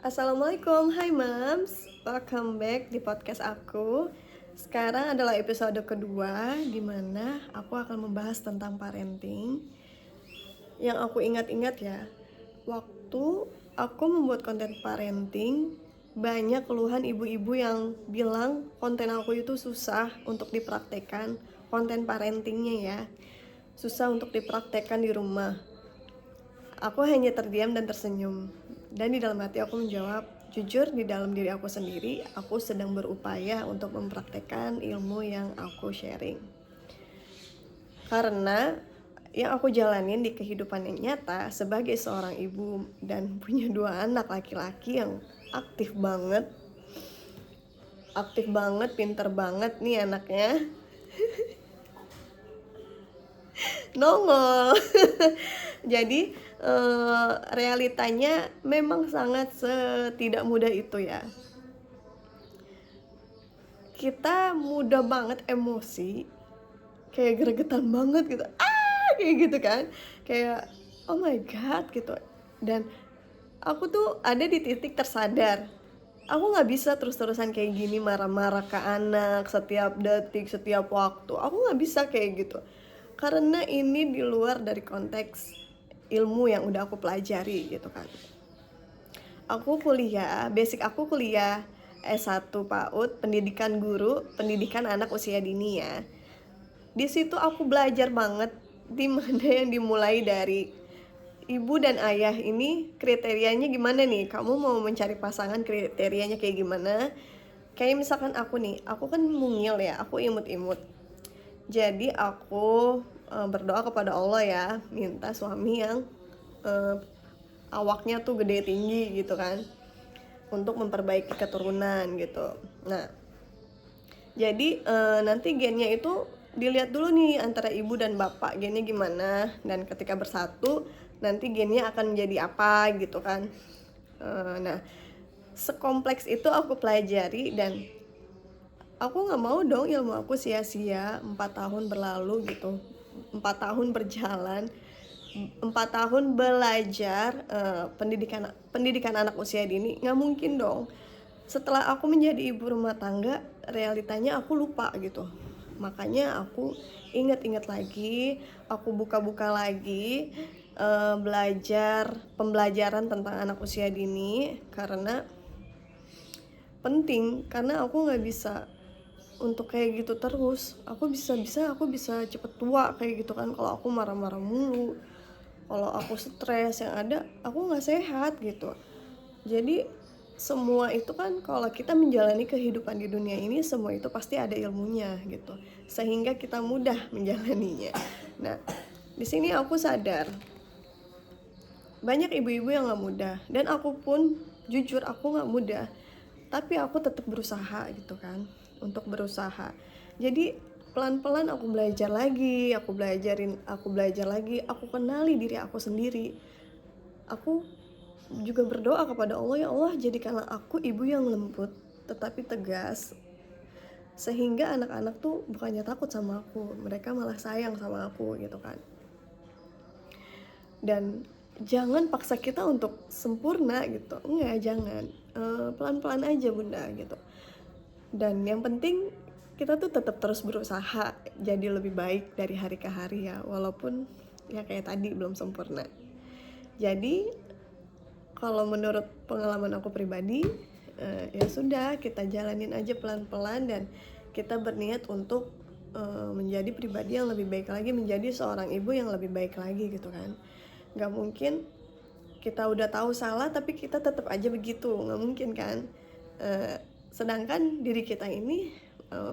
Assalamualaikum, hai Mams, welcome back di podcast aku. Sekarang adalah episode kedua di mana aku akan membahas tentang parenting. Yang aku ingat-ingat ya, waktu aku membuat konten parenting, banyak keluhan ibu-ibu yang bilang konten aku itu susah untuk dipraktekkan, konten parentingnya ya, susah untuk dipraktekkan di rumah. Aku hanya terdiam dan tersenyum. Dan di dalam hati aku menjawab, jujur di dalam diri aku sendiri, aku sedang berupaya untuk mempraktekkan ilmu yang aku sharing. Karena yang aku jalanin di kehidupan yang nyata sebagai seorang ibu dan punya 2 anak laki-laki yang aktif banget, pinter banget nih anaknya, nongol. Jadi realitanya memang sangat tidak mudah itu ya. Kita mudah banget emosi, kayak gregetan banget gitu, kayak gitu kan, kayak oh my god gitu. Dan aku tuh ada di titik tersadar, aku nggak bisa terus-terusan kayak gini marah-marah ke anak setiap detik, setiap waktu. Aku nggak bisa kayak gitu, karena ini di luar dari konteks ilmu yang udah aku pelajari gitu kan. Aku kuliah S1 PAUD, pendidikan guru, pendidikan anak usia dini ya. Di situ aku belajar banget di mana yang dimulai dari ibu dan ayah ini kriterianya gimana nih. Kamu mau mencari pasangan kriterianya kayak gimana? Kayak misalkan aku kan mungil ya, aku imut-imut. Jadi aku berdoa kepada Allah ya, minta suami yang uh, awaknya tuh gede tinggi gitu kan, untuk memperbaiki keturunan gitu. Nah, jadi nanti gennya itu dilihat dulu nih antara ibu dan bapak, gennya gimana, dan ketika bersatu nanti gennya akan menjadi apa gitu kan. Nah, sekompleks itu aku pelajari dan aku nggak mau dong ilmu aku sia-sia 4 tahun berlalu gitu, 4 tahun berjalan, 4 tahun belajar pendidikan anak usia dini. Nggak mungkin dong setelah aku menjadi ibu rumah tangga realitanya aku lupa gitu. Makanya aku ingat-ingat lagi, aku buka-buka lagi, belajar pembelajaran tentang anak usia dini, karena penting, karena aku nggak bisa untuk kayak gitu terus. Aku bisa cepet tua kayak gitu kan kalau aku marah-marah mulu, kalau aku stres, yang ada aku nggak sehat gitu. Jadi semua itu kan kalau kita menjalani kehidupan di dunia ini, semua itu pasti ada ilmunya gitu, sehingga kita mudah menjalaninya. Nah, di sini aku sadar banyak ibu-ibu yang nggak mudah, dan aku pun jujur aku nggak mudah, tapi aku tetap berusaha gitu kan, untuk berusaha. Jadi pelan-pelan aku belajar lagi, aku belajar lagi, aku kenali diri aku sendiri. Aku juga berdoa kepada Allah, ya Allah jadikanlah aku ibu yang lembut tetapi tegas, sehingga anak-anak tuh bukannya takut sama aku, mereka malah sayang sama aku gitu kan. Dan jangan paksa kita untuk sempurna gitu, enggak, jangan. Pelan-pelan aja bunda gitu. Dan yang penting kita tuh tetap terus berusaha jadi lebih baik dari hari ke hari ya, walaupun ya kayak tadi belum sempurna. Jadi kalau menurut pengalaman aku pribadi, ya sudah, kita jalanin aja pelan-pelan dan kita berniat untuk menjadi pribadi yang lebih baik lagi, menjadi seorang ibu yang lebih baik lagi gitu kan. Gak mungkin kita udah tahu salah tapi kita tetap aja begitu, nggak mungkin kan. Sedangkan diri kita ini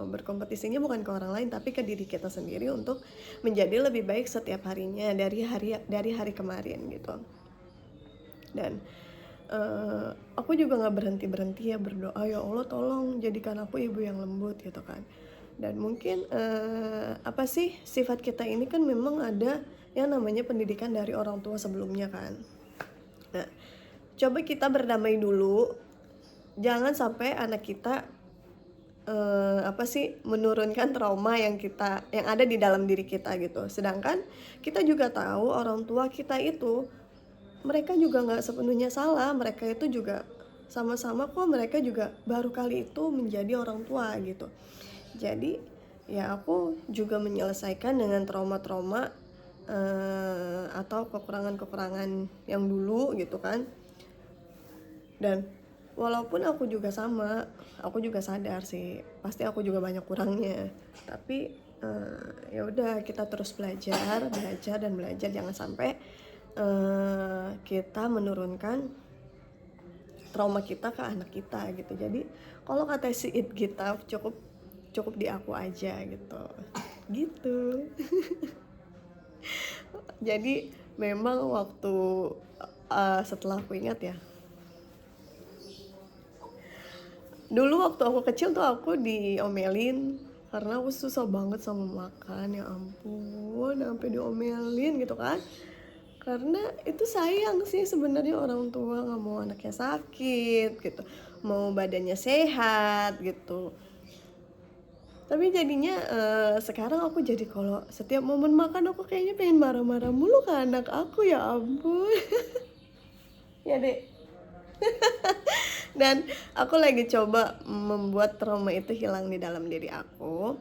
berkompetisinya bukan ke orang lain tapi ke diri kita sendiri untuk menjadi lebih baik setiap harinya dari hari kemarin gitu. Dan aku juga nggak berhenti ya berdoa, ya Allah tolong jadikan aku ibu yang lembut gitu kan. Dan mungkin apa sih, sifat kita ini kan memang ada yang namanya pendidikan dari orang tua sebelumnya kan. Nah, coba kita berdamai dulu, jangan sampai anak kita menurunkan trauma yang ada di dalam diri kita gitu. Sedangkan kita juga tahu orang tua kita itu, mereka juga nggak sepenuhnya salah, mereka itu juga sama-sama kok mereka juga baru kali itu menjadi orang tua gitu. Jadi ya aku juga menyelesaikan dengan trauma-trauma atau kekurangan-kekurangan yang dulu gitu kan. Dan walaupun aku juga sama, aku juga sadar sih pasti aku juga banyak kurangnya, tapi ya udah, kita terus belajar dan belajar, jangan sampai kita menurunkan trauma kita ke anak kita gitu. Jadi kalau kata si It Gita, cukup di aku aja gitu gitu. Jadi memang waktu setelah aku ingat ya, dulu waktu aku kecil tuh aku diomelin karena aku susah banget sama makan, ya ampun, sampai diomelin gitu kan. Karena itu sayang sih sebenarnya, orang tua nggak mau anaknya sakit gitu, mau badannya sehat gitu. Tapi jadinya sekarang aku jadi kalau setiap momen makan aku kayaknya pengen marah-marah mulu ke anak aku, ya ampun. Ya deh. Dan aku lagi coba membuat trauma itu hilang di dalam diri aku.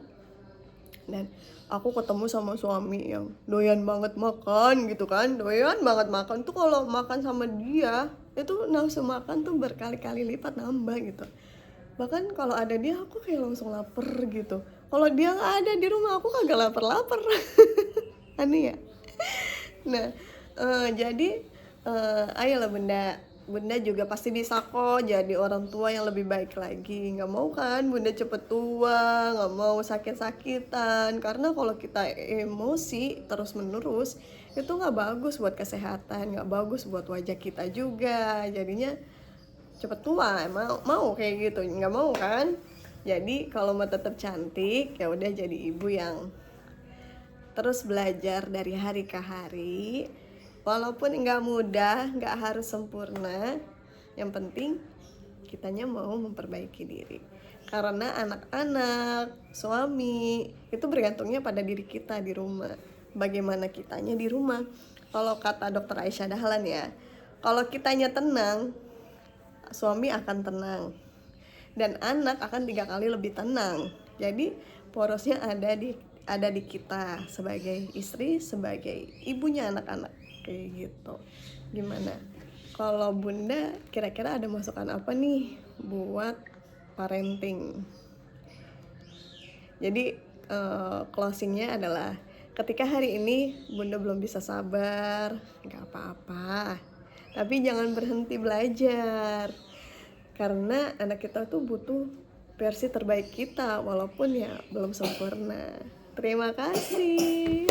Dan aku ketemu sama suami yang doyan banget makan gitu kan, doyan banget makan tuh. Kalau makan sama dia itu nafsu makan tuh berkali-kali lipat nambah gitu. Bahkan kalau ada dia aku kayak langsung lapar gitu. Kalau dia nggak ada di rumah aku kagak lapar-lapar. Aneh ya. Nah, jadi ayolah Bunda juga pasti bisa kok jadi orang tua yang lebih baik lagi. Nggak mau kan Bunda cepet tua, nggak mau sakit-sakitan. Karena kalau kita emosi terus-menerus, itu nggak bagus buat kesehatan, nggak bagus buat wajah kita juga. Jadinya cepet tua, mau kayak gitu, nggak mau kan. Jadi kalau mau tetap cantik, ya udah jadi ibu yang terus belajar dari hari ke hari. Walaupun nggak mudah, nggak harus sempurna, yang penting kitanya mau memperbaiki diri. Karena anak-anak, suami, itu bergantungnya pada diri kita di rumah. Bagaimana kitanya di rumah. Kalau kata dokter Aisyah Dahlan ya, kalau kitanya tenang, suami akan tenang, dan anak akan 3 kali lebih tenang. Jadi porosnya ada di kita sebagai istri, sebagai ibunya anak-anak kayak gitu. Gimana? Kalau Bunda kira-kira ada masukan apa nih buat parenting? Jadi closingnya adalah, ketika hari ini Bunda belum bisa sabar, nggak apa-apa. Tapi jangan berhenti belajar. Karena anak kita tuh butuh versi terbaik kita, walaupun ya belum sempurna. Terima kasih.